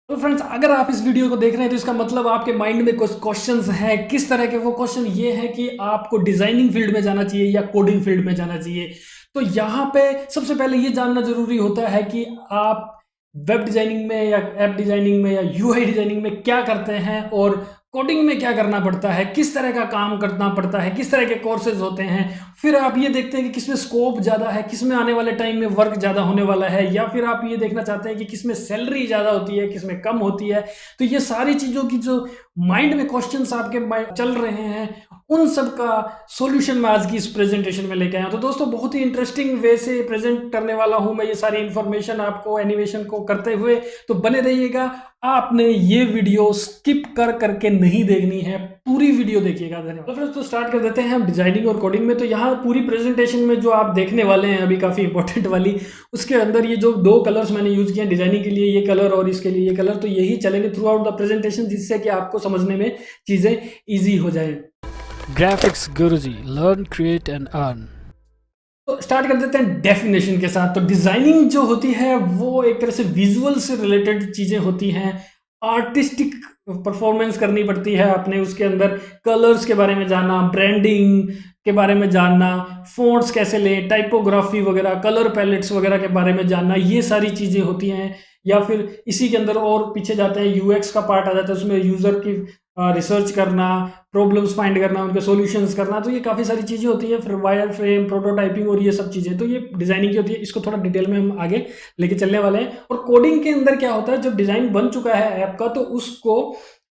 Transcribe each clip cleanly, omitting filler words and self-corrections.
तो फ्रेंड्स, अगर आप इस वीडियो को देख रहे हैं तो इसका मतलब आपके माइंड में कुछ क्वेश्चंस हैं। किस तरह के वो क्वेश्चन ये है कि आपको डिजाइनिंग फील्ड में जाना चाहिए या कोडिंग फील्ड में जाना चाहिए। तो यहाँ पे सबसे पहले ये जानना जरूरी होता है कि आप वेब डिजाइनिंग में या ऐप डिजाइनिंग में या यूआई डिजाइनिंग में क्या करते हैं और कोडिंग में क्या करना पड़ता है, किस तरह का काम करना पड़ता है, किस तरह के कोर्सेज होते हैं। फिर आप ये देखते हैं कि किसमें स्कोप ज़्यादा है, किसमें आने वाले टाइम में वर्क ज़्यादा होने वाला है, या फिर आप ये देखना चाहते हैं कि किसमें सैलरी ज़्यादा होती है, किसमें कम होती है। तो ये सारी चीज़ों की जो माइंड में क्वेश्चंस आपके चल रहे हैं, उन सब का सॉल्यूशन मैं आज की इस प्रेजेंटेशन में लेके आया हूं। तो दोस्तों, बहुत ही इंटरेस्टिंग वे से प्रेजेंट करने वाला हूं मैं ये सारी इन्फॉर्मेशन आपको एनिमेशन को करते हुए। तो बने रहिएगा, आपने ये वीडियो स्किप कर करके नहीं देखनी है, पूरी वीडियो देखिएगा। धन्यवाद। तो फ्रेंड्स, तो स्टार्ट कर देते हैं हम डिजाइनिंग और कोडिंग में। तो यहाँ पूरी प्रेजेंटेशन में जो आप देखने वाले हैं अभी काफ़ी इंपॉर्टेंट वाली, उसके अंदर ये जो दो कलर्स मैंने यूज किए हैं डिजाइनिंग के लिए, ये कलर और इसके लिए ये कलर, तो यही चलेंगे थ्रू आउट द प्रेजेंटेशन, जिससे कि आपको समझने में चीज़ें ईजी हो जाए। Graphics Guruji, learn create and earn. तो स्टार्ट कर देते हैं डेफिनेशन के साथ। तो डिजाइनिंग जो होती है वो एक तरह से विजुअल से रिलेटेड चीजें होती हैं। आर्टिस्टिक परफॉर्मेंस करनी पड़ती है आपने, उसके अंदर कलर्स के बारे में जानना, ब्रांडिंग के बारे में जानना, फ़ॉन्ट्स कैसे लें, टाइपोग्राफी वगैरह, कलर पैलेट्स वगैरह के बारे में जानना, ये सारी चीज़ें होती हैं। या फिर इसी के अंदर और पीछे जाते हैं, यूएक्स का पार्ट आ जाता है, उसमें यूज़र की रिसर्च करना, प्रॉब्लम्स फाइंड करना, उनके सॉल्यूशंस करना। तो ये काफ़ी सारी चीज़ें होती हैं। फिर वायर फ्रेम, प्रोटोटाइपिंग और ये सब चीज़ें, तो ये डिज़ाइनिंग की होती है। इसको थोड़ा डिटेल में हम आगे लेके चलने वाले हैं। और कोडिंग के अंदर क्या होता है, जब डिज़ाइन बन चुका है ऐप का, तो उसको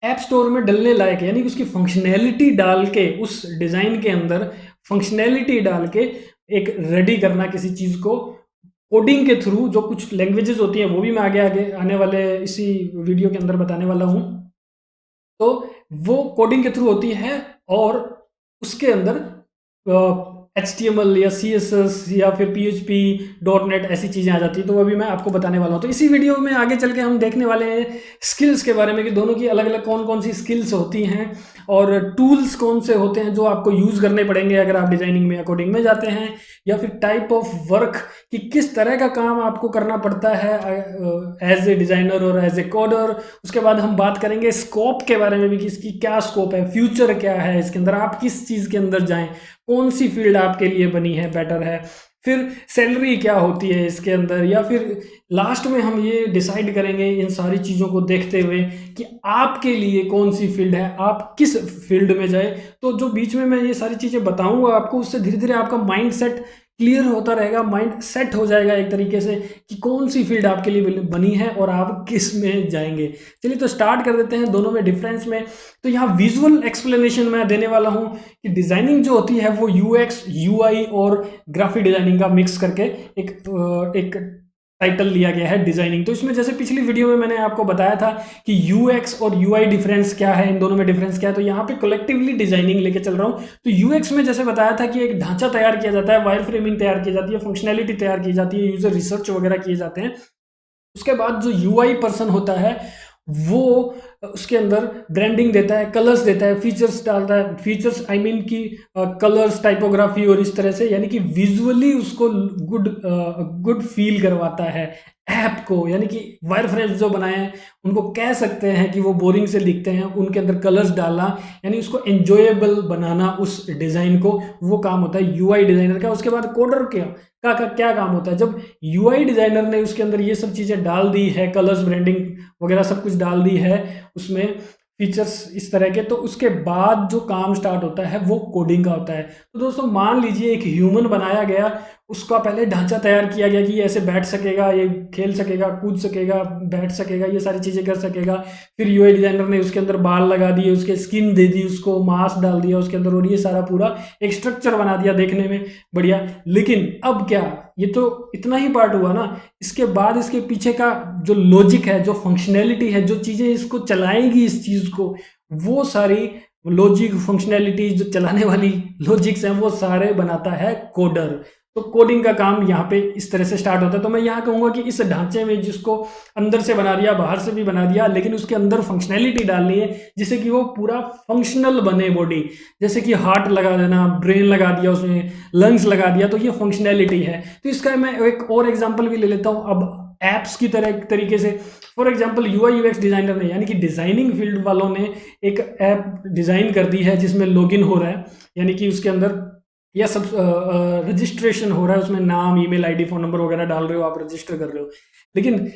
ऐप स्टोर में डलने लायक है, यानी कि उसकी फंक्शनैलिटी डाल के, उस डिज़ाइन के अंदर फंक्शनैलिटी डाल के एक रेडी करना किसी चीज़ को कोडिंग के थ्रू। जो कुछ लैंग्वेजेस होती हैं वो भी मैं आगे आगे आने वाले इसी वीडियो के अंदर बताने वाला हूँ। तो वो कोडिंग के थ्रू होती है, और उसके अंदर HTML या CSS या फिर PHP, .NET ऐसी चीज़ें आ जाती हैं। तो वो भी मैं आपको बताने वाला हूँ। तो इसी वीडियो में आगे चल के हम देखने वाले हैं स्किल्स के बारे में, कि दोनों की अलग अलग कौन कौन सी स्किल्स होती हैं और टूल्स कौन से होते हैं जो आपको यूज़ करने पड़ेंगे अगर आप डिज़ाइनिंग में या कोडिंग में जाते हैं। या फिर टाइप ऑफ वर्क, कि किस तरह का काम आपको करना पड़ता है एज ए डिज़ाइनर और एज ए कोडर। उसके बाद हम बात करेंगे स्कोप के बारे में भी, कि इसकी क्या स्कोप है, फ्यूचर क्या है इसके अंदर, आप किस चीज़ के अंदर जाएं, कौन सी फील्ड आपके लिए बनी है, बेटर है। फिर सैलरी क्या होती है इसके अंदर, या फिर लास्ट में हम ये डिसाइड करेंगे इन सारी चीज़ों को देखते हुए कि आपके लिए कौन सी फील्ड है, आप किस फील्ड में जाए। तो जो बीच में मैं ये सारी चीज़ें बताऊंगा आपको, उससे धीरे धीरे आपका माइंड सेट क्लियर होता रहेगा, माइंड सेट हो जाएगा एक तरीके से कि कौन सी फील्ड आपके लिए बनी है और आप किस में जाएंगे। चलिए, तो स्टार्ट कर देते हैं दोनों में डिफरेंस में। तो यहाँ विजुअल एक्सप्लेनेशन मैं देने वाला हूँ कि डिज़ाइनिंग जो होती है वो UX, UI और ग्राफिक डिज़ाइनिंग का मिक्स करके एक टाइटल लिया गया है डिज़ाइनिंग। तो इसमें जैसे पिछली वीडियो में मैंने आपको बताया था कि UX और UI डिफरेंस क्या है, इन दोनों में डिफरेंस क्या है। तो यहाँ पे कलेक्टिवली डिज़ाइनिंग लेके चल रहा हूँ। तो UX में जैसे बताया था कि एक ढांचा तैयार किया जाता है, वायर फ्रेमिंग तैयार की जाती है, फंक्शनैलिटी तैयार की जाती है, यूज़र रिसर्च वगैरह किए जाते हैं। उसके बाद जो UI पर्सन होता है वो उसके अंदर ब्रांडिंग देता है, कलर्स देता है, फीचर्स डालता है, फीचर्स आई मीन की कलर्स, टाइपोग्राफी और इस तरह से, यानी कि विजुअली उसको गुड फील करवाता है ऐप को। यानी कि वायर फ्रेम्स जो बनाए हैं उनको कह सकते हैं कि वो बोरिंग से दिखते हैं, उनके अंदर कलर्स डालना, यानी उसको एंजॉयबल बनाना उस डिज़ाइन को, वो काम होता है UI डिज़ाइनर का। उसके बाद कोडर क्या काम होता है, जब UI डिज़ाइनर ने उसके अंदर ये सब चीज़ें डाल दी है, कलर्स, ब्रांडिंग वगैरह सब कुछ डाल दी है उसमें, फीचर्स इस तरह के, तो उसके बाद जो काम स्टार्ट होता है वो कोडिंग का होता है। तो दोस्तों, मान लीजिए एक ह्यूमन बनाया गया, उसका पहले ढांचा तैयार किया गया कि ये ऐसे बैठ सकेगा, ये खेल सकेगा, कूद सकेगा, बैठ सकेगा, ये सारी चीज़ें कर सकेगा। फिर UI डिज़ाइनर ने उसके अंदर बाल लगा दिए, उसके स्किन दे दी, उसको मास्क डाल दिया उसके अंदर, और ये सारा पूरा एक स्ट्रक्चर बना दिया देखने में बढ़िया। लेकिन अब क्या, ये तो इतना ही पार्ट हुआ ना, इसके बाद इसके पीछे का जो लॉजिक है, जो फंक्शनैलिटी है, जो चीज़ें इसको चलाएंगी इस चीज़ को, वो सारी लॉजिक, फंक्शनैलिटीज, जो चलाने वाली लॉजिक्स हैं, वो सारे बनाता है कोडर। तो कोडिंग का काम यहाँ पे इस तरह से स्टार्ट होता है। तो मैं यहाँ कहूँगा कि इस ढांचे में जिसको अंदर से बना दिया, बाहर से भी बना दिया, लेकिन उसके अंदर फंक्शनैलिटी डालनी है जिससे कि वो पूरा फंक्शनल बने बॉडी। जैसे कि हार्ट लगा देना, ब्रेन लगा दिया, उसमें लंग्स लगा दिया, तो ये फंक्शनैलिटी है। तो इसका मैं एक और एग्जाम्पल भी ले लेता हूँ। अब ऐप्स की तरह तरीके से। For example UI UX designer ने यानी कि डिज़ाइनिंग फील्ड वालों ने एक ऐप डिज़ाइन कर दी है जिसमें लॉगिन हो रहा है, यानी कि उसके अंदर या सब रजिस्ट्रेशन हो रहा है, उसमें नाम, ईमेल आईडी, फ़ोन नंबर वगैरह डाल रहे हो, आप रजिस्टर कर रहे हो। लेकिन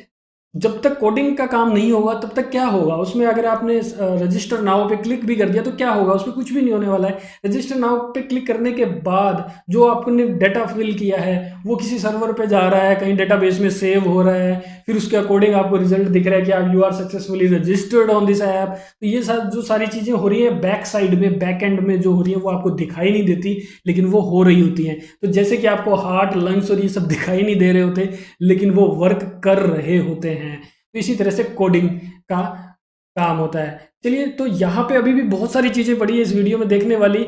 जब तक कोडिंग का काम नहीं होगा तब तक क्या होगा उसमें, अगर आपने रजिस्टर नाउ पे क्लिक भी कर दिया तो क्या होगा, उसमें कुछ भी नहीं होने वाला है। रजिस्टर नाउ पे क्लिक करने के बाद जो आपने डाटा फिल किया है वो किसी सर्वर पे जा रहा है, कहीं डेटाबेस में सेव हो रहा है, फिर उसके अकॉर्डिंग आपको रिजल्ट दिख रहा है कि आप you are successfully registered on this app. तो ये जो सारी चीज़ें हो रही हैं बैक साइड में, बैक एंड में जो हो रही है वो आपको दिखाई नहीं देती, लेकिन वो हो रही होती हैं। तो जैसे कि आपको हार्ट, लंग्स और ये सब दिखाई नहीं दे रहे होते, लेकिन वो वर्क कर रहे होते हैं। तो इसी तरह से कोडिंग का काम होता है। चलिए, तो यहाँ पे अभी भी बहुत सारी चीज़ें पड़ी है इस वीडियो में देखने वाली,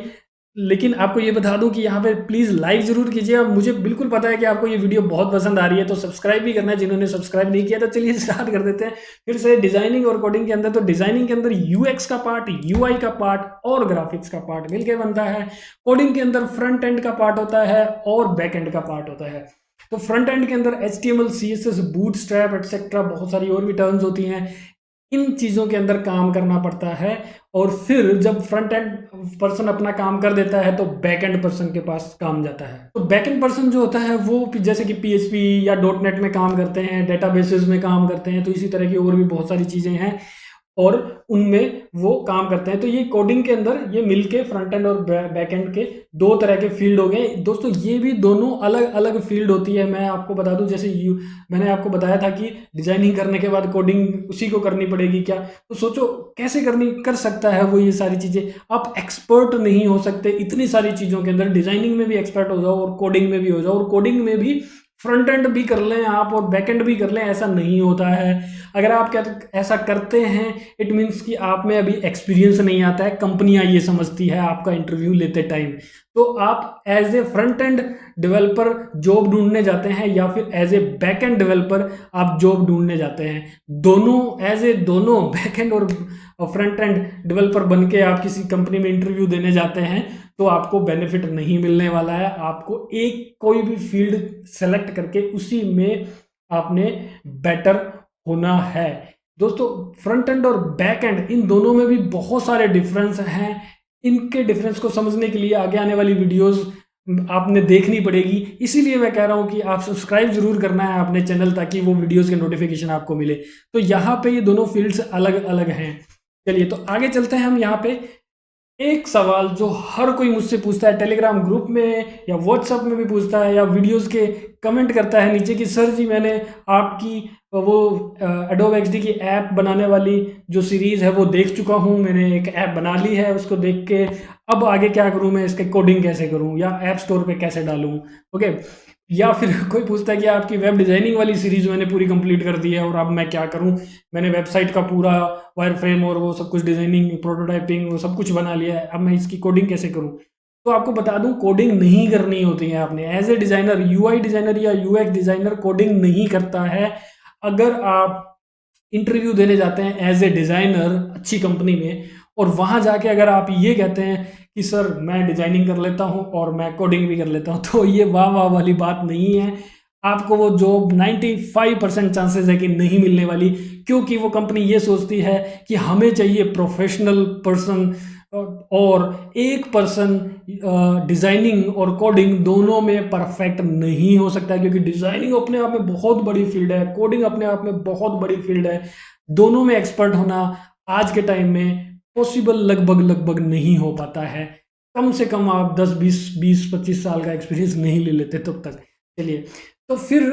लेकिन आपको ये बता दूं कि यहाँ पे प्लीज़ लाइक ज़रूर कीजिए। अब मुझे बिल्कुल पता है कि आपको ये वीडियो बहुत पसंद आ रही है, तो सब्सक्राइब भी करना है जिन्होंने सब्सक्राइब नहीं किया। तो चलिए स्टार्ट कर देते हैं फिर से डिज़ाइनिंग और कोडिंग के अंदर। तो डिज़ाइनिंग के अंदर यूएक्स का पार्ट, यूआई का पार्ट और ग्राफिक्स का पार्ट मिलकर बनता है। कोडिंग के अंदर फ्रंट एंड का पार्ट होता है और बैक एंड का पार्ट होता है। तो फ्रंट एंड के अंदर HTML, CSS, बूटस्ट्रैप एटसेट्रा बहुत सारी और भी टर्म्स होती हैं, इन चीज़ों के अंदर काम करना पड़ता है। और फिर जब फ्रंट एंड पर्सन अपना काम कर देता है तो बैक एंड पर्सन के पास काम जाता है। तो बैक एंड पर्सन जो होता है वो जैसे कि PHP या .NET में काम करते हैं, डेटाबेसेस में काम करते हैं, तो इसी तरह की और भी बहुत सारी चीज़ें हैं और उनमें वो काम करते हैं। तो ये कोडिंग के अंदर ये मिलके फ्रंट एंड और बैक एंड के दो तरह के फील्ड हो गए दोस्तों। ये भी दोनों अलग अलग फील्ड होती है। मैं आपको बता दूं, जैसे मैंने आपको बताया था कि डिजाइनिंग करने के बाद कोडिंग उसी को करनी पड़ेगी क्या, तो सोचो कैसे कर सकता है वो ये सारी चीज़ें। आप एक्सपर्ट नहीं हो सकते इतनी सारी चीज़ों के अंदर। डिजाइनिंग में भी एक्सपर्ट हो जाओ और कोडिंग में भी हो जाओ, और कोडिंग में भी फ्रंट एंड भी कर लें आप और बैक एंड भी कर लें, ऐसा नहीं होता है। अगर आप क्या ऐसा करते हैं इट मीन्स कि आप में अभी एक्सपीरियंस नहीं आता है, कंपनियां ये समझती है आपका इंटरव्यू लेते टाइम। तो आप as a front end developer job ढूंढने जाते हैं या फिर as a back end developer आप जॉब ढूंढने जाते हैं, दोनों बैक एंड और फ्रंट एंड डेवलपर बन के आप किसी कंपनी में इंटरव्यू देने जाते हैं तो आपको बेनिफिट नहीं मिलने वाला है। आपको एक कोई भी फील्ड सेलेक्ट करके उसी में आपने बेटर होना है दोस्तों। फ्रंट एंड और बैक एंड इन दोनों में भी बहुत सारे डिफरेंस हैं। इनके डिफरेंस को समझने के लिए आगे आने वाली वीडियोस आपने देखनी पड़ेगी। इसीलिए मैं कह रहा हूं कि आप सब्सक्राइब जरूर करना है अपने चैनल, ताकि वो वीडियोस के नोटिफिकेशन आपको मिले। तो यहाँ पे ये दोनों फील्ड्स अलग अलग हैं। चलिए तो आगे चलते हैं हम। यहाँ पे एक सवाल जो हर कोई मुझसे पूछता है, टेलीग्राम ग्रुप में या व्हाट्सएप में भी पूछता है या वीडियोस के कमेंट करता है नीचे कि सर जी मैंने आपकी वो एडोब XD की ऐप बनाने वाली जो सीरीज़ है वो देख चुका हूँ, मैंने एक ऐप बना ली है, उसको देख के अब आगे क्या करूँ, मैं इसके कोडिंग कैसे करूँ या ऐप स्टोर पे कैसे डालूँ। ओके, या फिर कोई पूछता है कि आपकी वेब डिज़ाइनिंग वाली सीरीज़ मैंने पूरी कंप्लीट कर दी है और अब मैं क्या करूं, मैंने वेबसाइट का पूरा वायर फ्रेम और वो सब कुछ डिज़ाइनिंग, प्रोटोटाइपिंग, वो सब कुछ बना लिया है, अब मैं इसकी कोडिंग कैसे करूं। तो आपको बता दूं कोडिंग नहीं करनी होती है आपने। As a designer, UI designer या UX डिज़ाइनर कोडिंग नहीं करता है। अगर आप इंटरव्यू देने जाते हैं एज ए डिज़ाइनर अच्छी कंपनी में और वहाँ जाके अगर आप ये कहते हैं कि सर मैं डिज़ाइनिंग कर लेता हूँ और मैं कोडिंग भी कर लेता हूँ, तो ये वाह वाह वाली बात नहीं है। आपको वो जॉब 95% चांसेस है कि नहीं मिलने वाली, क्योंकि वो कंपनी ये सोचती है कि हमें चाहिए प्रोफेशनल पर्सन, और एक पर्सन डिज़ाइनिंग और कोडिंग दोनों में परफेक्ट नहीं हो सकता, क्योंकि डिज़ाइनिंग अपने आप में बहुत बड़ी फील्ड है, कोडिंग अपने आप में बहुत बड़ी फील्ड है। दोनों में एक्सपर्ट होना आज के टाइम में पॉसिबल लगभग नहीं हो पाता है। कम से कम आप 10, 20, 25 साल का एक्सपीरियंस नहीं ले लेते तब तक। चलिए, तो फिर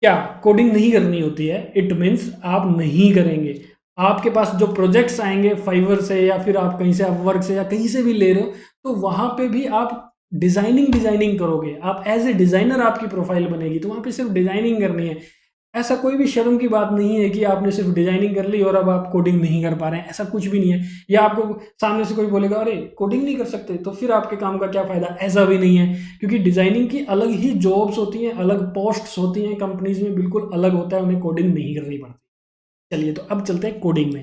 क्या कोडिंग नहीं करनी होती है, इट मीन्स आप नहीं करेंगे। आपके पास जो प्रोजेक्ट्स आएंगे फाइवर से या फिर आप कहीं से अपवर्क से या कहीं से भी ले रहे हो, तो वहाँ पे भी आप डिज़ाइनिंग करोगे। आप एज ए डिज़ाइनर आपकी प्रोफाइल बनेगी, तो वहाँ पे सिर्फ डिज़ाइनिंग करनी है। ऐसा कोई भी शर्म की बात नहीं है कि आपने सिर्फ डिज़ाइनिंग कर ली और अब आप कोडिंग नहीं कर पा रहे हैं, ऐसा कुछ भी नहीं है। या आपको सामने से कोई बोलेगा अरे कोडिंग नहीं कर सकते, तो फिर आपके काम का क्या फ़ायदा, ऐसा भी नहीं है। क्योंकि डिज़ाइनिंग की अलग ही जॉब्स होती हैं, अलग पोस्ट्स होती हैं कंपनीज में, बिल्कुल अलग होता है, उन्हें कोडिंग नहीं करनी पड़ती। चलिए तो अब चलते हैं कोडिंग में।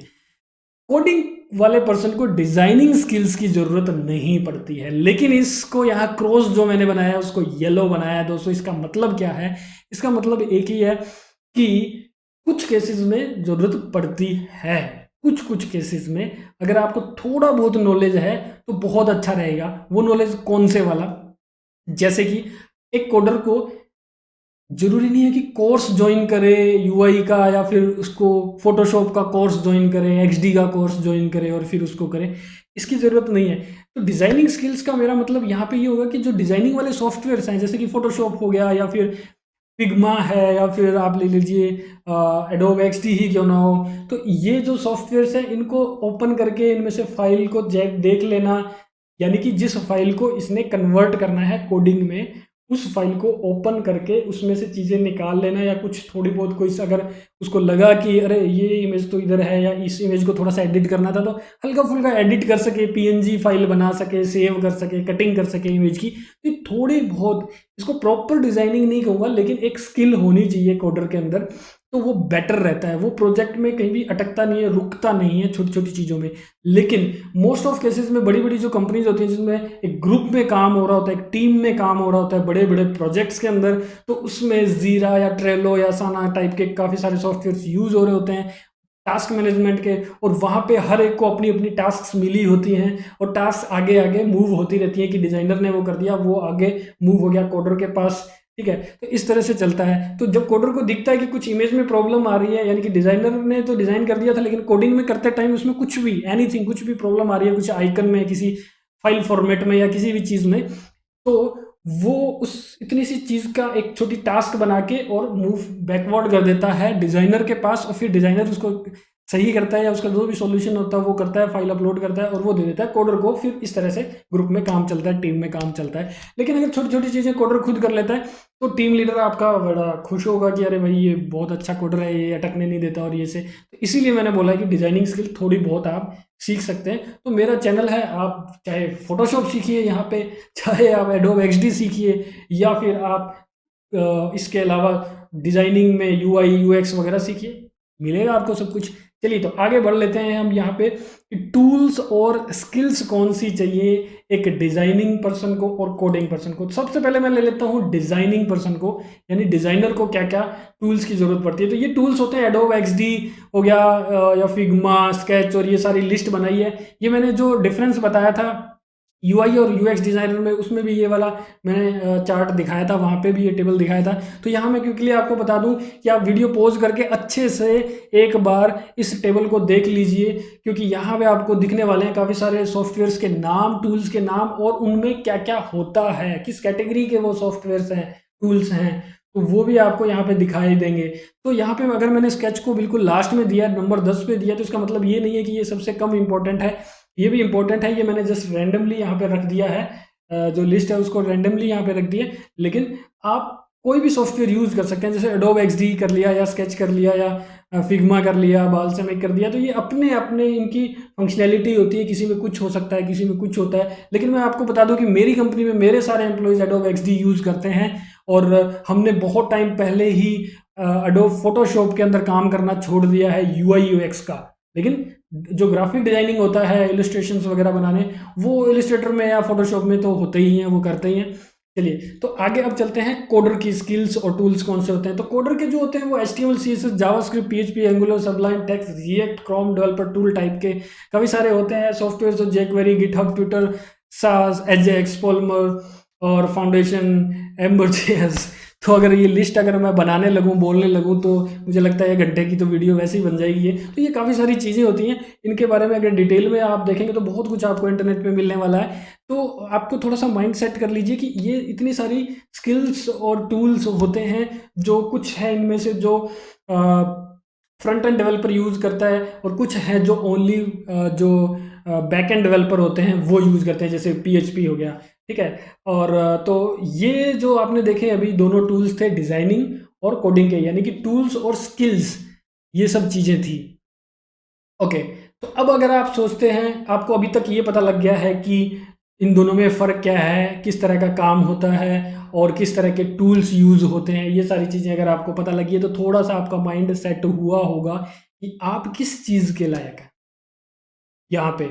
कोडिंग वाले पर्सन को डिजाइनिंग स्किल्स की जरूरत नहीं पड़ती है, लेकिन इसको यहाँ क्रॉस जो मैंने बनाया है उसको येलो बनाया है दोस्तों। इसका मतलब क्या है, इसका मतलब एक ही है कि कुछ केसेस में ज़रूरत पड़ती है। कुछ केसेस में अगर आपको थोड़ा बहुत नॉलेज है तो बहुत अच्छा रहेगा। वो नॉलेज कौन से वाला? जैसे कि एक कोडर को ज़रूरी नहीं है कि कोर्स ज्वाइन करे यूआई का, या फिर उसको फोटोशॉप का कोर्स ज्वाइन करे, एक्सडी का कोर्स ज्वाइन करे और फिर उसको करे, इसकी ज़रूरत नहीं है। तो डिज़ाइनिंग स्किल्स का मेरा मतलब यहाँ पे ये होगा कि जो डिज़ाइनिंग वाले सॉफ्टवेयर्स हैं, जैसे कि फोटोशॉप हो गया, या फिर फिग्मा है, या फिर आप ले लीजिए एडोब एक्सडी ही क्यों ना हो, तो ये जो सॉफ्टवेयर्स हैं इनको ओपन करके इनमें से फाइल को देख लेना, यानी कि जिस फाइल को इसने कन्वर्ट करना है कोडिंग में, उस फाइल को ओपन करके उसमें से चीज़ें निकाल लेना, या कुछ थोड़ी बहुत कोई अगर उसको लगा कि अरे ये इमेज तो इधर है, या इस इमेज को थोड़ा सा एडिट करना था, तो हल्का फुल्का एडिट कर सके, पीएनजी फाइल बना सके, सेव कर सके, कटिंग कर सके इमेज की। तो ये थोड़ी बहुत, इसको प्रॉपर डिजाइनिंग नहीं कहूँगा, लेकिन एक स्किल होनी चाहिए कोडर के अंदर, तो वो बेटर रहता है। वो प्रोजेक्ट में कहीं भी अटकता नहीं है, रुकता नहीं है छोटी छोटी चीज़ों में। लेकिन मोस्ट ऑफ केसेस में बड़ी बड़ी जो कंपनीज होती हैं, जिसमें एक ग्रुप में काम हो रहा होता है, एक टीम में काम हो रहा होता है, बड़े बड़े प्रोजेक्ट्स के अंदर, तो उसमें जीरा या ट्रेलो या साना टाइप के काफ़ी सारे सॉफ्टवेयर यूज़ हो रहे होते हैं टास्क मैनेजमेंट के, और वहाँ पे हर एक को अपनी अपनी टास्क मिली होती हैं, और टास्क आगे आगे मूव होती रहती है कि डिज़ाइनर ने वो कर दिया, वो आगे मूव हो गया कोडर के पास। ठीक है, तो इस तरह से चलता है। तो जब कोडर को दिखता है कि कुछ इमेज में प्रॉब्लम आ रही है, यानी कि डिज़ाइनर ने तो डिज़ाइन कर दिया था, लेकिन कोडिंग में करते टाइम उसमें कुछ भी एनीथिंग, कुछ भी प्रॉब्लम आ रही है, कुछ आइकन में, किसी फाइल फॉर्मेट में, या किसी भी चीज़ में, तो वो उस इतनी सी चीज़ का एक छोटी टास्क बना के और मूव बैकवर्ड कर देता है डिज़ाइनर के पास, और फिर डिज़ाइनर उसको सही करता है, या उसका जो भी सॉल्यूशन होता है वो करता है, फाइल अपलोड करता है और वो दे देता है कोडर को। फिर इस तरह से ग्रुप में काम चलता है, टीम में काम चलता है। लेकिन अगर छोटी छोटी चीज़ें कोडर खुद कर लेता है, तो टीम लीडर आपका बड़ा खुश होगा कि अरे भाई ये बहुत अच्छा कोडर है, ये अटकने नहीं देता और ये से। तो इसीलिए मैंने बोला कि डिज़ाइनिंग स्किल थोड़ी बहुत आप सीख सकते हैं। तो मेरा चैनल है, आप चाहे फोटोशॉप सीखिए यहाँ पे, चाहे आप एडोब एक्सडी सीखिए, या फिर आप इसके अलावा डिज़ाइनिंग में यूआई यूएक्स वगैरह सीखिए, मिलेगा आपको सब कुछ। चलिए तो आगे बढ़ लेते हैं हम यहाँ पे कि टूल्स और स्किल्स कौन सी चाहिए एक डिज़ाइनिंग पर्सन को और कोडिंग पर्सन को। सबसे पहले मैं ले लेता हूँ डिज़ाइनिंग पर्सन को, यानी डिज़ाइनर को क्या क्या टूल्स की ज़रूरत पड़ती है। तो ये टूल्स होते हैं एडोब एक्सडी हो गया, या फिग्मा, स्केच, और ये सारी लिस्ट बनाई है। ये मैंने जो डिफरेंस बताया था यूआई और यूएक्स डिज़ाइनर में, उसमें भी ये वाला मैंने चार्ट दिखाया था, वहाँ पे भी ये टेबल दिखाया था। तो यहाँ मैं क्योंकि लिए आपको बता दूँ कि आप वीडियो पॉज करके अच्छे से एक बार इस टेबल को देख लीजिए, क्योंकि यहाँ पे आपको दिखने वाले हैं काफ़ी सारे सॉफ्टवेयर्स के नाम, टूल्स के नाम, और उनमें क्या क्या होता है, किस कैटेगरी के वो सॉफ्टवेयर्स हैं, टूल्स हैं, तो वो भी आपको यहाँ पे दिखाई देंगे। तो यहाँ पे अगर मैंने स्केच को बिल्कुल लास्ट में दिया, नंबर 10 पे दिया, तो इसका मतलब ये नहीं है कि ये सबसे कम इंपॉर्टेंट है, ये भी इंपॉर्टेंट है। ये मैंने जस्ट रैंडमली यहाँ पे रख दिया है, जो लिस्ट है उसको रैंडमली यहाँ पे रख दिया। लेकिन आप कोई भी सॉफ्टवेयर यूज़ कर सकते हैं, जैसे एडोब एक्सडी कर लिया, या स्केच कर लिया, या फिग्मा कर लिया, बालसमिक कर दिया। तो ये अपने अपने इनकी फंक्शनैलिटी होती है, किसी में कुछ हो सकता है, किसी में कुछ होता है। लेकिन मैं आपको बता दूं कि मेरी कंपनी में मेरे सारे एम्प्लॉयज़ एडोब एक्सडी यूज़ करते हैं, और हमने बहुत टाइम पहले ही एडोब फोटोशॉप के अंदर काम करना छोड़ दिया है यूआई यूएक्स का। लेकिन जो ग्राफिक डिजाइनिंग होता है, इलस्ट्रेशंस वगैरह बनाने, वो इलस्ट्रेटर में या फोटोशॉप में तो होते ही हैं, वो करते ही हैं। चलिए तो आगे अब चलते हैं कोडर की स्किल्स और टूल्स कौन से होते हैं। तो कोडर के जो होते हैं वो HTML, CSS, JavaScript, PHP, angular, सबलाइन text, react, Chrome developer tool type के काफ़ी सारे होते हैं सॉफ्टवेयर, जो jQuery, गिटहब, ट्विटर, सास, एजेक्स, पोलमर और फाउंडेशन, एम्बर.js। तो अगर ये लिस्ट अगर मैं बनाने लगूँ, बोलने लगूँ, तो मुझे लगता है 1 घंटे की तो वीडियो वैसे ही बन जाएगी ये। तो ये काफ़ी सारी चीज़ें होती हैं, इनके बारे में अगर डिटेल में आप देखेंगे तो बहुत कुछ आपको इंटरनेट पे मिलने वाला है। तो आपको थोड़ा सा माइंड सेट कर लीजिए कि ये इतनी सारी स्किल्स और टूल्स होते हैं, जो कुछ है इनमें से जो फ्रंट एंड डेवलपर यूज़ करता है, और कुछ है जो ओनली जो बैक एंड डेवलपर होते हैं वो यूज़ करते हैं, जैसे PHP हो गया। ठीक है, और तो ये जो आपने देखे अभी दोनों टूल्स थे डिज़ाइनिंग और कोडिंग के, यानी कि टूल्स और स्किल्स, ये सब चीज़ें थी। ओके, तो अब अगर आप सोचते हैं, आपको अभी तक ये पता लग गया है कि इन दोनों में फ़र्क क्या है, किस तरह का काम होता है, और किस तरह के टूल्स यूज़ होते हैं, ये सारी चीज़ें अगर आपको पता लगी है, तो थोड़ा सा आपका माइंड सेट हुआ होगा कि आप किस चीज़ के लायक हैं यहाँ पे।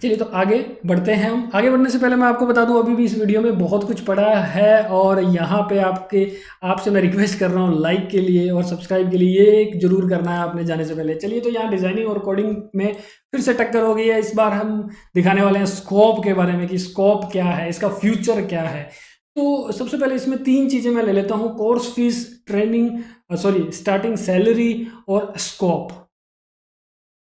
चलिए तो आगे बढ़ते हैं हम। आगे बढ़ने से पहले मैं आपको बता दूं, अभी भी इस वीडियो में बहुत कुछ पड़ा है और यहाँ पे आपसे मैं रिक्वेस्ट कर रहा हूँ लाइक के लिए और सब्सक्राइब के लिए, ये एक जरूर करना है आपने जाने से पहले। चलिए तो यहाँ डिज़ाइनिंग और कोडिंग में फिर से टक्कर हो गई है। इस बार हम दिखाने वाले हैं स्कोप के बारे में कि स्कोप क्या है, इसका फ्यूचर क्या है। तो सबसे पहले इसमें 3 चीज़ें मैं ले लेता हूँ: कोर्स फीस, स्टार्टिंग सैलरी और स्कोप।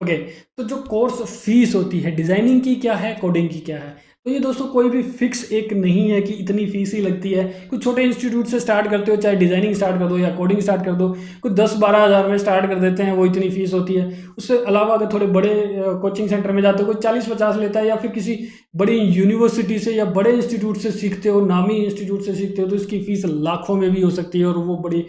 ओके, तो जो कोर्स फीस होती है डिज़ाइनिंग की क्या है, कोडिंग की क्या है, तो ये दोस्तों कोई भी फिक्स एक नहीं है कि इतनी फीस ही लगती है। कुछ छोटे इंस्टीट्यूट से स्टार्ट करते हो, चाहे डिज़ाइनिंग स्टार्ट कर दो या कोडिंग स्टार्ट कर दो, कुछ 10-12 हज़ार में स्टार्ट कर देते हैं, वो इतनी फीस होती है। उससे अलावा अगर थोड़े बड़े कोचिंग सेंटर में जाते हो, कोई 40-50 लेता है, या फिर किसी बड़ी यूनिवर्सिटी से या बड़े इंस्टीट्यूट से सीखते हो, नामी इंस्टीट्यूट से सीखते हो, तो इसकी फ़ीस लाखों में भी हो सकती है और वो बड़ी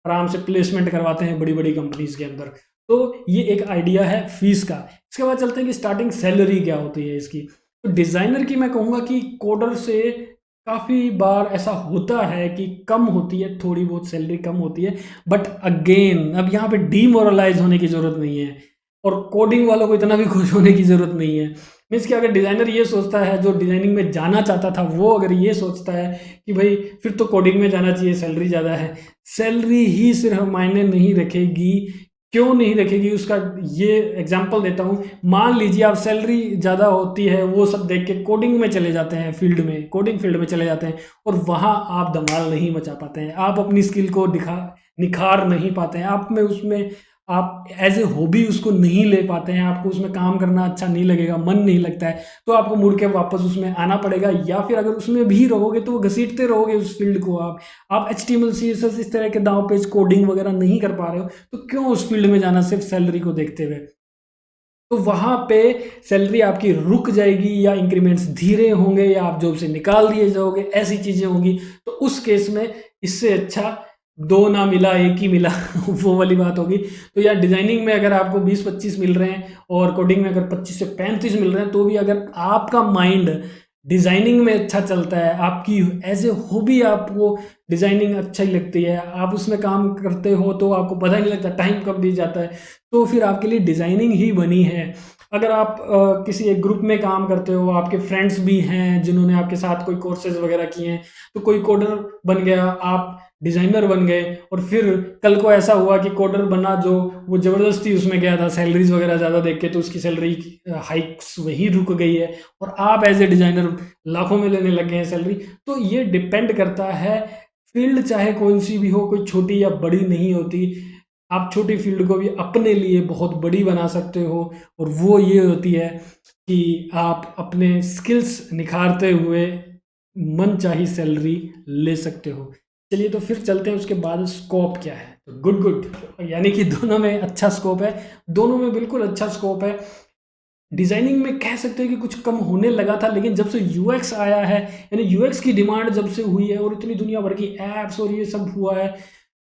आराम से प्लेसमेंट करवाते हैं बड़ी बड़ी कंपनीज के अंदर। तो ये एक आइडिया है फीस का। इसके बाद चलते हैं कि स्टार्टिंग सैलरी क्या होती है इसकी। तो डिज़ाइनर की मैं कहूँगा कि कोडर से काफ़ी बार ऐसा होता है कि कम होती है, थोड़ी बहुत सैलरी कम होती है, बट अगेन अब यहाँ पे डीमोरलाइज होने की ज़रूरत नहीं है और कोडिंग वालों को इतना भी खुश होने की ज़रूरत नहीं है। मीन्स कि अगर डिज़ाइनर ये सोचता है, जो डिज़ाइनिंग में जाना चाहता था, वो अगर ये सोचता है कि भाई फिर तो कोडिंग में जाना चाहिए, सैलरी ज़्यादा है, सैलरी ही सिर्फ मायने नहीं रखेगी। क्यों नहीं रखेगी, उसका ये एग्जांपल देता हूँ। मान लीजिए आप सैलरी ज़्यादा होती है वो सब देख के कोडिंग में चले जाते हैं, कोडिंग फील्ड में चले जाते हैं और वहाँ आप धमाल नहीं मचा पाते हैं, आप अपनी स्किल को निखार नहीं पाते हैं, आप एज ए हॉबी उसको नहीं ले पाते हैं, आपको उसमें काम करना अच्छा नहीं लगेगा, मन नहीं लगता है, तो आपको मुड़ के वापस उसमें आना पड़ेगा। या फिर अगर उसमें भी रहोगे तो वो घसीटते रहोगे उस फील्ड को। आप HTML CSS इस तरह के दाव पेज कोडिंग वगैरह नहीं कर पा रहे हो, तो क्यों उस फील्ड में जाना सिर्फ सैलरी को देखते हुए। तो वहाँ पे सैलरी आपकी रुक जाएगी या इंक्रीमेंट्स धीरे होंगे या आप जॉब से निकाल दिए जाओगे, ऐसी चीज़ें होंगी। तो उस केस में इससे अच्छा 2 ना मिला 1 ही मिला वो वाली बात होगी। तो यार डिज़ाइनिंग में अगर आपको 20-25 मिल रहे हैं और कोडिंग में अगर 25 से 35 मिल रहे हैं, तो भी अगर आपका माइंड डिज़ाइनिंग में अच्छा चलता है, आपकी एज ए हॉबी आपको डिज़ाइनिंग अच्छा ही लगती है, आप उसमें काम करते हो तो आपको पता ही नहीं लगता टाइम कब बीत जाता है, तो फिर आपके लिए डिज़ाइनिंग ही बनी है। अगर आप किसी एक ग्रुप में काम करते हो, आपके फ्रेंड्स भी हैं जिन्होंने आपके साथ कोई कोर्सेज वगैरह किए हैं, तो कोई कोडर बन गया, आप डिज़ाइनर बन गए, और फिर कल को ऐसा हुआ कि कोडर बना जो वो ज़बरदस्ती उसमें गया था सैलरीज वगैरह ज़्यादा देख के, तो उसकी सैलरी हाइक्स वही रुक गई है और आप एज ए डिज़ाइनर लाखों में लेने लग गए हैं सैलरी। तो ये डिपेंड करता है, फील्ड चाहे कौन सी भी हो, कोई छोटी या बड़ी नहीं होती। आप छोटी फील्ड को भी अपने लिए बहुत बड़ी बना सकते हो, और वो ये होती है कि आप अपने स्किल्स निखारते हुए मनचाही सैलरी ले सकते हो। चलिए तो फिर चलते हैं उसके बाद स्कोप क्या है। तो गुड, यानी कि दोनों में अच्छा स्कोप है, दोनों में बिल्कुल अच्छा स्कोप है। डिज़ाइनिंग में कह सकते हैं कि कुछ कम होने लगा था, लेकिन जब से UX आया है, यानी UX की डिमांड जब से हुई है और इतनी दुनिया भर की ऐप्स और ये सब हुआ है,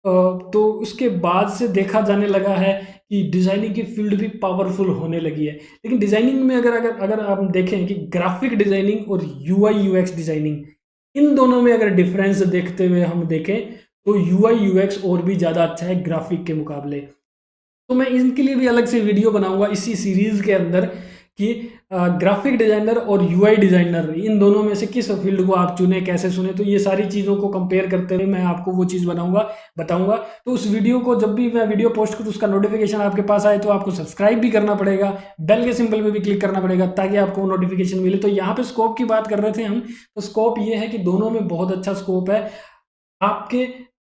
तो उसके बाद से देखा जाने लगा है कि डिज़ाइनिंग की फील्ड भी पावरफुल होने लगी है। लेकिन डिज़ाइनिंग में अगर आप देखें कि ग्राफिक डिज़ाइनिंग और UI UX डिज़ाइनिंग, इन दोनों में अगर डिफरेंस देखते हुए हम देखें तो UI UX और भी ज़्यादा अच्छा है ग्राफिक के मुकाबले। तो मैं इनके लिए भी अलग से वीडियो बनाऊंगा इसी सीरीज़ के अंदर कि ग्राफिक डिज़ाइनर और UI डिज़ाइनर, इन दोनों में से किस फील्ड को आप चुने, कैसे चुने। तो ये सारी चीज़ों को कंपेयर करते हुए मैं आपको वो चीज़ बताऊंगा। तो उस वीडियो को जब भी मैं वीडियो पोस्ट करूँ, उसका नोटिफिकेशन आपके पास आए, तो आपको सब्सक्राइब भी करना पड़ेगा, बेल के सिंबल पे भी क्लिक करना पड़ेगा ताकि आपको नोटिफिकेशन मिले। तो यहाँ पे स्कोप की बात कर रहे थे हम, तो स्कोप ये है कि दोनों में बहुत अच्छा स्कोप है। आपके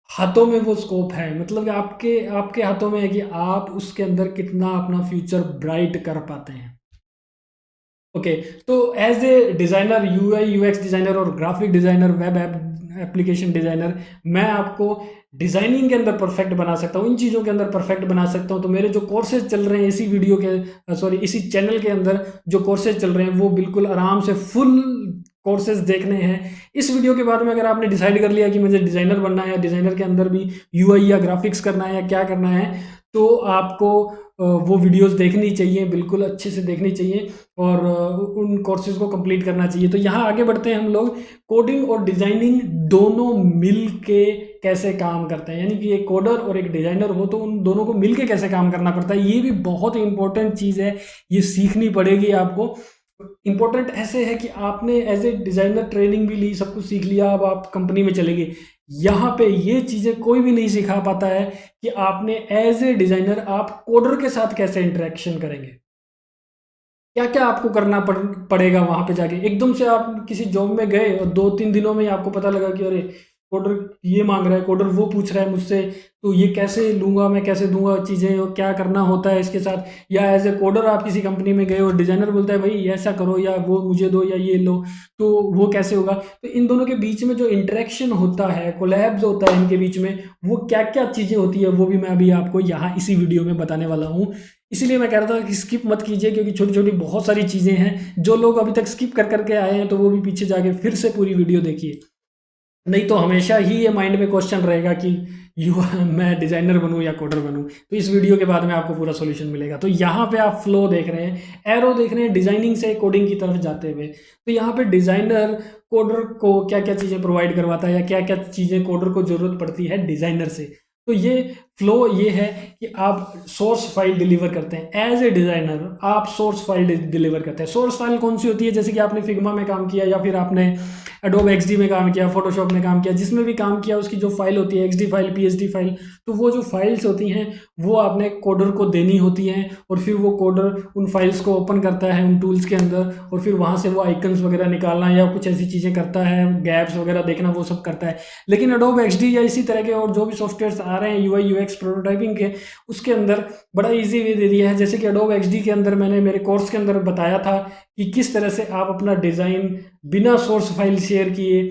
हाथों में वो स्कोप है, मतलब कि आपके हाथों में है कि आप उसके अंदर कितना अपना फ्यूचर ब्राइट कर पाते हैं। ओके, तो as a designer, UI UX designer और graphic designer, web application designer, मैं आपको डिज़ाइनिंग के अंदर परफेक्ट बना सकता हूँ, इन चीज़ों के अंदर परफेक्ट बना सकता हूँ। तो मेरे जो कोर्सेज चल रहे हैं इसी चैनल के अंदर जो कोर्सेज चल रहे हैं, वो बिल्कुल आराम से फुल कोर्सेज देखने हैं। इस वीडियो के बाद में अगर आपने डिसाइड कर लिया कि मुझे डिज़ाइनर बनना है या डिज़ाइनर के अंदर भी UI या ग्राफिक्स करना है या क्या करना है, तो आपको वो वीडियोस देखनी चाहिए, बिल्कुल अच्छे से देखनी चाहिए और उन कोर्सेज को कंप्लीट करना चाहिए। तो यहाँ आगे बढ़ते हैं हम लोग, कोडिंग और डिज़ाइनिंग दोनों मिल के कैसे काम करते हैं, यानी कि एक कोडर और एक डिज़ाइनर हो तो उन दोनों को मिल के कैसे काम करना पड़ता है, ये भी बहुत इंपॉर्टेंट चीज़ है, ये सीखनी पड़ेगी आपको। इम्पोर्टेंट ऐसे है कि आपने एज ए डिज़ाइनर ट्रेनिंग भी ली, सब कुछ सीख लिया, अब आप कंपनी में चले गए। यहाँ पे ये चीज़ें कोई भी नहीं सिखा पाता है कि आपने एज ए डिज़ाइनर आप कोडर के साथ कैसे इंटरेक्शन करेंगे, क्या क्या आपको करना पड़ेगा वहाँ पे जाके। एकदम से आप किसी जॉब में गए और 2-3 दिनों में ही आपको पता लगा कि अरे कोडर ये मांग रहा है, कोडर वो पूछ रहा है मुझसे, तो ये कैसे लूँगा मैं, कैसे दूंगा चीज़ें, और क्या करना होता है इसके साथ। या एज ए कोडर आप किसी कंपनी में गए और डिज़ाइनर बोलता है भाई ऐसा करो या वो मुझे दो या ये लो, तो वो कैसे होगा। तो इन दोनों के बीच में जो इंटरेक्शन होता है, कोलैब्स होता है इनके बीच में, वो क्या क्या चीज़ें होती है वो भी मैं अभी आपको यहाँ इसी वीडियो में बताने वाला हूँ। इसीलिए मैं कह रहा था कि स्किप मत कीजिए, क्योंकि छोटी छोटी बहुत सारी चीज़ें हैं। जो लोग अभी तक स्किप कर करके आए हैं तो वो भी पीछे जाके फिर से पूरी वीडियो देखिए, नहीं तो हमेशा ही ये माइंड में क्वेश्चन रहेगा कि मैं डिज़ाइनर बनूं या कोडर बनूं। तो इस वीडियो के बाद में आपको पूरा सॉल्यूशन मिलेगा। तो यहाँ पे आप फ्लो देख रहे हैं, एरो देख रहे हैं, डिज़ाइनिंग से कोडिंग की तरफ जाते हुए। तो यहाँ पे डिज़ाइनर कोडर को क्या क्या चीज़ें प्रोवाइड करवाता है या क्या क्या चीज़ें कोडर को ज़रूरत पड़ती है डिज़ाइनर से। तो ये फ्लो ये है कि आप सोर्स फाइल डिलीवर करते हैं एज ए डिज़ाइनर, आप सोर्स फाइल डिलीवर करते हैं। सोर्स फाइल कौन सी होती है, जैसे कि आपने फिग्मा में काम किया या फिर आपने एडोब XD में काम किया, फोटोशॉप में काम किया, जिसमें भी काम किया उसकी जो फाइल होती है XD फाइल, PSD फाइल, तो वो जो फाइल्स होती हैं वो आपने कोडर को देनी होती हैं, और फिर वो कोडर उन फाइल्स को ओपन करता है उन टूल्स के अंदर, और फिर वहाँ से वो आइकन्स वगैरह निकालना या कुछ ऐसी चीज़ें करता है, गैप्स वगैरह देखना, वो सब करता है। लेकिन एडोब XD या इसी तरह के और जो भी सॉफ्टवेयर्स आ रहे हैं UI UX प्रोटोटाइपिंग के, उसके अंदर बड़ा ईजी वे दे दिया है। जैसे कि एडोब XD के अंदर मैंने मेरे कोर्स के अंदर बताया था कि किस तरह से आप अपना डिज़ाइन बिना सोर्स फाइल शेयर किए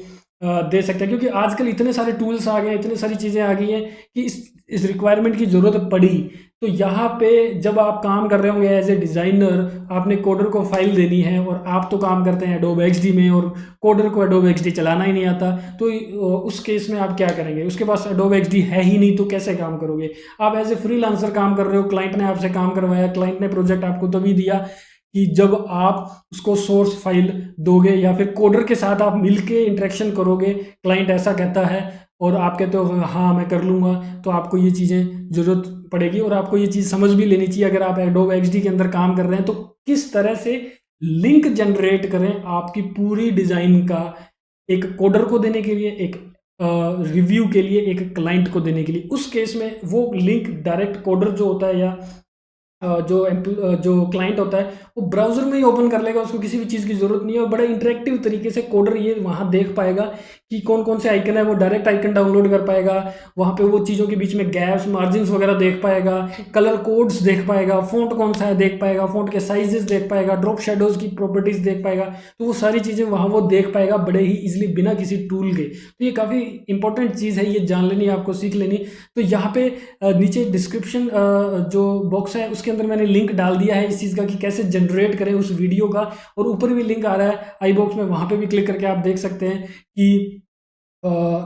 दे सकते हैं, क्योंकि आजकल इतने सारे टूल्स आ गए, इतनी सारी चीज़ें आ गई हैं कि इस रिक्वायरमेंट की ज़रूरत पड़ी। तो यहाँ पे जब आप काम कर रहे होंगे एज ए डिज़ाइनर, आपने कोडर को फाइल देनी है, और आप तो काम करते हैं एडोब XD में और कोडर को एडोब XD चलाना ही नहीं आता, तो उस केस में आप क्या करेंगे। उसके पास एडोब XD है ही नहीं, तो कैसे काम करोगे। आप एज ए फ्रीलांसर काम कर रहे हो, क्लाइंट ने आपसे काम करवाया, क्लाइंट ने प्रोजेक्ट आपको तभी दिया कि जब आप उसको सोर्स फाइल दोगे या फिर कोडर के साथ आप मिलके इंटरेक्शन करोगे। क्लाइंट ऐसा कहता है और आप कहते हो हाँ मैं कर लूँगा, तो आपको ये चीज़ें ज़रूरत पड़ेगी, और आपको ये चीज़ समझ भी लेनी चाहिए अगर आप एडोब XD के अंदर काम कर रहे हैं, तो किस तरह से लिंक जनरेट करें आपकी पूरी डिज़ाइन का, एक कोडर को देने के लिए, एक रिव्यू के लिए, एक क्लाइंट को देने के लिए। उस केस में वो लिंक डायरेक्ट कोडर जो होता है या जो क्लाइंट होता है वो ब्राउज़र में ही ओपन कर लेगा, उसको किसी भी चीज़ की ज़रूरत नहीं है, और बड़े इंटरेक्टिव तरीके से कोडर ये वहाँ देख पाएगा कि कौन कौन से आइकन है, वो डायरेक्ट आइकन डाउनलोड कर पाएगा, वहाँ पे वो चीज़ों के बीच में गैप्स, मार्जिन्स वगैरह देख पाएगा, कलर कोड्स देख पाएगा, फ़ॉन्ट कौन सा है देख पाएगा, फ़ॉन्ट के साइजेस देख पाएगा, ड्रॉप शेडोज़ की प्रॉपर्टीज़ देख पाएगा। तो वो सारी चीज़ें वहाँ वो देख पाएगा बड़े ही ईजिली बिना किसी टूल के। तो ये काफ़ी इंपॉर्टेंट चीज़ है, ये जान लेनी, आपको सीख लेनी। तो यहाँ पे नीचे डिस्क्रिप्शन जो बॉक्स है उसके अंदर मैंने लिंक डाल दिया है इस चीज़ का कि कैसे जनरेट करें उस वीडियो का, और ऊपर भी लिंक आ रहा है आई बॉक्स में, वहाँ पे भी क्लिक करके आप देख सकते हैं कि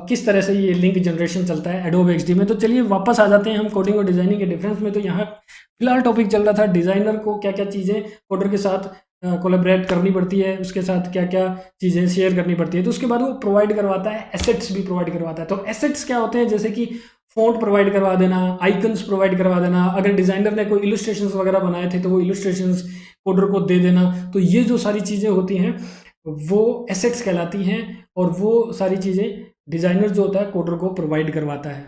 किस तरह से ये लिंक जनरेशन चलता है एडोब XD में। तो चलिए वापस आ जाते हैं हम कोडिंग और डिज़ाइनिंग के डिफरेंस में। तो यहाँ फिलहाल टॉपिक चल रहा था डिज़ाइनर को क्या क्या चीज़ें कोडर के साथ कोलैबोरेट करनी पड़ती है, उसके साथ क्या क्या चीज़ें शेयर करनी पड़ती है। तो उसके बाद वो प्रोवाइड करवाता है, एसेट्स भी प्रोवाइड करवाता है। तो एसेट्स क्या होते हैं, जैसे कि फ़ॉन्ट प्रोवाइड करवा देना, आइकन्स प्रोवाइड करवा देना, अगर डिज़ाइनर ने कोई इलस्ट्रेशंस वगैरह बनाए थे तो वो इलस्ट्रेशंस कोडर को दे देना। तो ये जो सारी चीज़ें होती हैं वो एसेट्स कहलाती हैं, और वो सारी चीज़ें डिज़ाइनर जो होता है कोडर को प्रोवाइड करवाता है।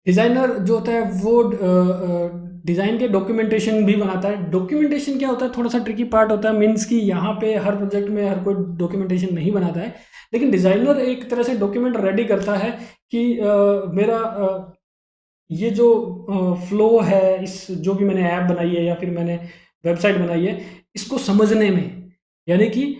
डिज़ाइनर जो होता है वो डिज़ाइन के डॉक्यूमेंटेशन भी बनाता है। डॉक्यूमेंटेशन क्या होता है, थोड़ा सा ट्रिकी पार्ट होता है, मीन्स कि यहाँ पे हर प्रोजेक्ट में हर कोई डॉक्यूमेंटेशन नहीं बनाता है, लेकिन डिज़ाइनर एक तरह से डॉक्यूमेंट रेडी करता है कि मेरा ये जो फ्लो है, इस जो भी मैंने ऐप बनाई है या फिर मैंने वेबसाइट बनाई है, इसको समझने में, यानी कि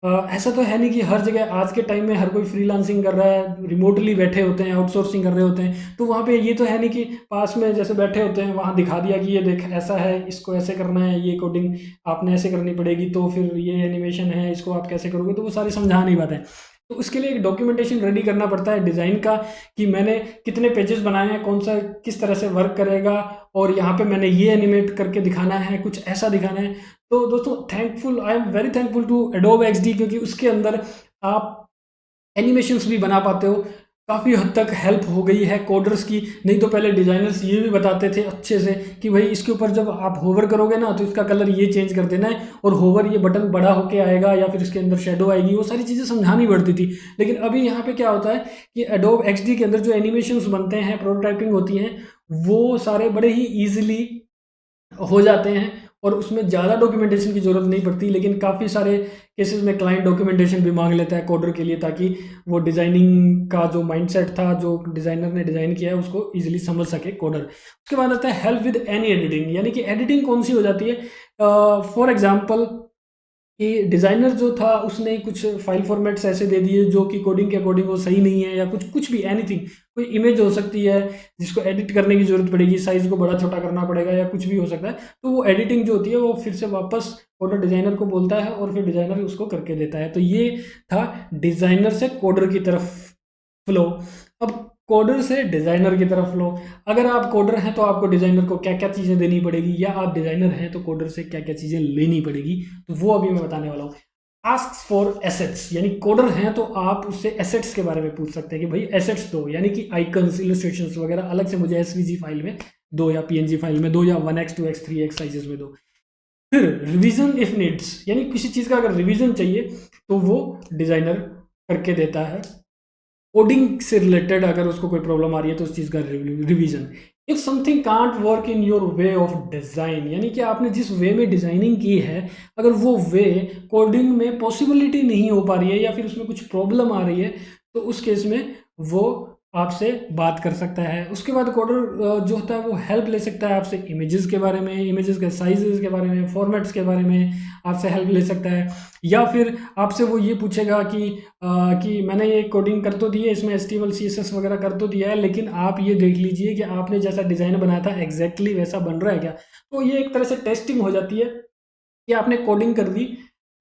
ऐसा तो है नहीं कि हर जगह आज के टाइम में हर कोई फ्रीलांसिंग कर रहा है, रिमोटली बैठे होते हैं, आउटसोर्सिंग कर रहे होते हैं, तो वहाँ पे ये तो है नहीं कि पास में जैसे बैठे होते हैं वहाँ दिखा दिया कि ये देख ऐसा है, इसको ऐसे करना है, ये कोडिंग आपने ऐसे करनी पड़ेगी, तो फिर ये एनिमेशन है, इसको आप कैसे करोगे, तो वो सारी समझा नहीं पाते हैं। तो उसके लिए एक डॉक्यूमेंटेशन रेडी करना पड़ता है डिज़ाइन का, कि मैंने कितने पेजेस बनाए हैं, कौन सा किस तरह से वर्क करेगा, और यहाँ पे मैंने ये एनिमेट करके दिखाना है, कुछ ऐसा दिखाना है। तो दोस्तों I am very thankful to Adobe XD, क्योंकि उसके अंदर आप एनिमेशंस भी बना पाते हो, काफ़ी हद तक हेल्प हो गई है कोडर्स की। नहीं तो पहले डिज़ाइनर्स ये भी बताते थे अच्छे से कि भाई इसके ऊपर जब आप होवर करोगे ना तो इसका कलर ये चेंज कर देना है, और होवर ये बटन बड़ा होके आएगा या फिर इसके अंदर शेडो आएगी, वो सारी चीज़ें समझानी पड़ती थी। लेकिन अभी यहाँ पे क्या होता है कि एडोब XD के अंदर जो एनिमेशंस बनते हैं, प्रोटोटाइपिंग होती हैं, वो सारे बड़े ही ईजिली हो जाते हैं और उसमें ज़्यादा डॉक्यूमेंटेशन की ज़रूरत नहीं पड़ती। लेकिन काफ़ी सारे केसेस में क्लाइंट डॉक्यूमेंटेशन भी मांग लेता है कोडर के लिए, ताकि वो डिज़ाइनिंग का जो माइंडसेट था, जो डिज़ाइनर ने डिज़ाइन किया है, उसको ईजिली समझ सके कोडर। उसके बाद आता है हेल्प विद एनी एडिटिंग, यानी कि एडिटिंग कौन सी हो जाती है। फॉर एग्जांपल कि डिज़ाइनर जो था उसने कुछ फाइल फॉर्मेट्स ऐसे दे दिए जो कि कोडिंग के अकॉर्डिंग वो सही नहीं है, या कुछ भी एनीथिंग, कोई इमेज हो सकती है जिसको एडिट करने की ज़रूरत पड़ेगी, साइज़ को बड़ा छोटा करना पड़ेगा या कुछ भी हो सकता है। तो वो एडिटिंग जो होती है वो फिर से वापस कोडर डिज़ाइनर को बोलता है और फिर डिज़ाइनर उसको करके देता है। तो ये था डिज़ाइनर से कोडर की तरफ फ्लो। अब कोडर से डिज़ाइनर की तरफ फ्लो। अगर आप कोडर हैं तो आपको डिज़ाइनर को क्या क्या चीज़ें देनी पड़ेगी, या आप डिज़ाइनर हैं तो कोडर से क्या क्या चीज़ें लेनी पड़ेगी, तो वो अभी मैं बताने वाला हूँ। आस्क फॉर एसेट्स, यानी कोडर हैं तो आप उससे एसेट्स के बारे में पूछ सकते हैं कि भाई एसेट्स दो, यानी कि आइकन्स, इलस्ट्रेशंस वगैरह अलग से मुझे SVG फाइल में दो, या PNG फाइल में दो, या 1x 2x 3x साइजेस में दो। फिर रिवीजन इफ नीड्स, यानी किसी चीज़ का अगर रिवीजन चाहिए तो वो डिज़ाइनर करके देता है। कोडिंग से रिलेटेड अगर उसको कोई प्रॉब्लम आ रही है तो उस चीज़ का revision. If something can't work in your way of design, यानी कि आपने जिस वे में डिज़ाइनिंग की है, अगर वो वे कोडिंग में पॉसिबिलिटी नहीं हो पा रही है या फिर उसमें कुछ प्रॉब्लम आ रही है, तो उस केस में वो आपसे बात कर सकता है। उसके बाद कोडर जो होता है वो हेल्प ले सकता है आपसे इमेजेस के बारे में, इमेजेस के साइजेस के बारे में, फॉर्मेट्स के बारे में आपसे हेल्प ले सकता है। या फिर आपसे वो ये पूछेगा कि मैंने ये कोडिंग कर तो दी है, इसमें HTML CSS वगैरह कर तो दिया है, लेकिन आप ये देख लीजिए कि आपने जैसा डिज़ाइन बनाया था एग्जैक्टली वैसा बन रहा है क्या। तो ये एक तरह से टेस्टिंग हो जाती है कि आपने कोडिंग कर दी,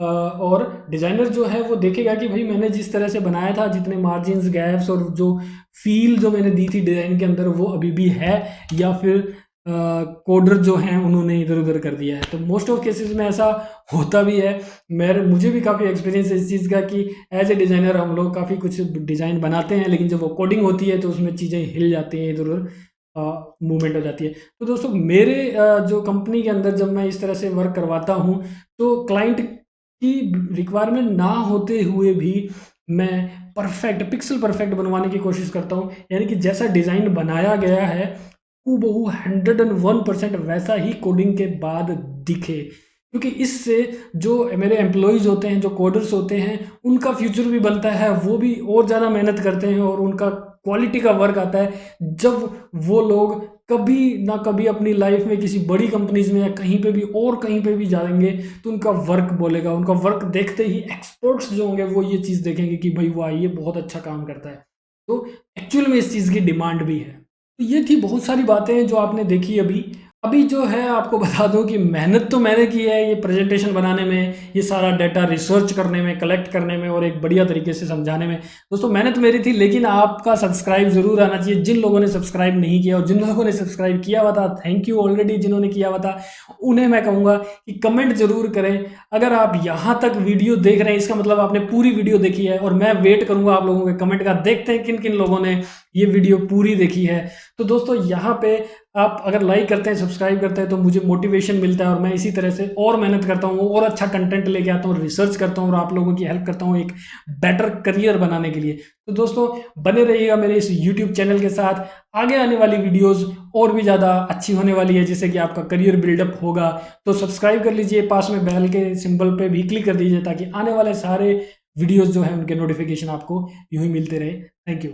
और डिज़ाइनर जो है वो देखेगा कि भाई मैंने जिस तरह से बनाया था, जितने मार्जिन्स, गैप्स और जो फील जो मैंने दी थी डिज़ाइन के अंदर, वो अभी भी है, या फिर कोडर जो हैं उन्होंने इधर उधर कर दिया है। तो मोस्ट ऑफ केसेस में ऐसा होता भी है। मुझे भी काफ़ी एक्सपीरियंस है इस चीज़ का कि एज ए डिज़ाइनर हम लोग काफ़ी कुछ डिज़ाइन बनाते हैं, लेकिन जब वो कोडिंग होती है तो उसमें चीज़ें हिल जाती हैं, इधर उधर मूवमेंट हो जाती है। तो दोस्तों मेरे जो कंपनी के अंदर जब मैं इस तरह से वर्क करवाता हूँ, तो क्लाइंट की रिक्वायरमेंट ना होते हुए भी मैं पिक्सल परफेक्ट बनवाने की कोशिश करता हूँ, यानी कि जैसा डिज़ाइन बनाया गया है हूबहू 101% वैसा ही कोडिंग के बाद दिखे। क्योंकि इससे जो मेरे एम्प्लॉयज़ होते हैं, जो कोडर्स होते हैं, उनका फ्यूचर भी बनता है, वो भी और ज़्यादा मेहनत करते हैं और उनका क्वालिटी का वर्क आता है। जब वो लोग कभी ना कभी अपनी लाइफ में किसी बड़ी कंपनीज में या कहीं पे भी जाएंगे तो उनका वर्क बोलेगा, उनका वर्क देखते ही एक्सपर्ट्स जो होंगे वो ये चीज़ देखेंगे कि भाई वाह ये बहुत अच्छा काम करता है। तो एक्चुअल में इस चीज़ की डिमांड भी है। तो ये थी बहुत सारी बातें जो आपने देखी अभी जो है आपको बता दूं कि मेहनत तो मैंने की है ये प्रेजेंटेशन बनाने में, ये सारा डाटा रिसर्च करने में, कलेक्ट करने में और एक बढ़िया तरीके से समझाने में। दोस्तों मेहनत मेरी थी, लेकिन आपका सब्सक्राइब ज़रूर आना चाहिए। जिन लोगों ने सब्सक्राइब नहीं किया और जिन लोगों ने सब्सक्राइब किया हुआ था, थैंक यू ऑलरेडी। जिन्होंने किया हुआ था उन्हें मैं कहूँगा कि कमेंट जरूर करें। अगर आप यहाँ तक वीडियो देख रहे हैं इसका मतलब आपने पूरी वीडियो देखी है, और मैं वेट करूँगा आप लोगों के कमेंट का। देखते हैं किन किन लोगों ने ये वीडियो पूरी देखी है। तो दोस्तों यहाँ पे आप अगर लाइक करते हैं, सब्सक्राइब करते हैं, तो मुझे मोटिवेशन मिलता है और मैं इसी तरह से और मेहनत करता हूँ और अच्छा कंटेंट लेके आता हूँ, रिसर्च करता हूँ और आप लोगों की हेल्प करता हूँ एक बेटर करियर बनाने के लिए। तो दोस्तों बने रहिएगा मेरे इस YouTube चैनल के साथ। आगे आने वाली वीडियोस और भी ज़्यादा अच्छी होने वाली है, जिससे कि आपका करियर बिल्डअप होगा। तो सब्सक्राइब कर लीजिए, पास में बेल के सिंबल पे भी क्लिक कर दीजिए, ताकि आने वाले सारे वीडियोस जो है उनके नोटिफिकेशन आपको यूं ही मिलते रहे। Thank you.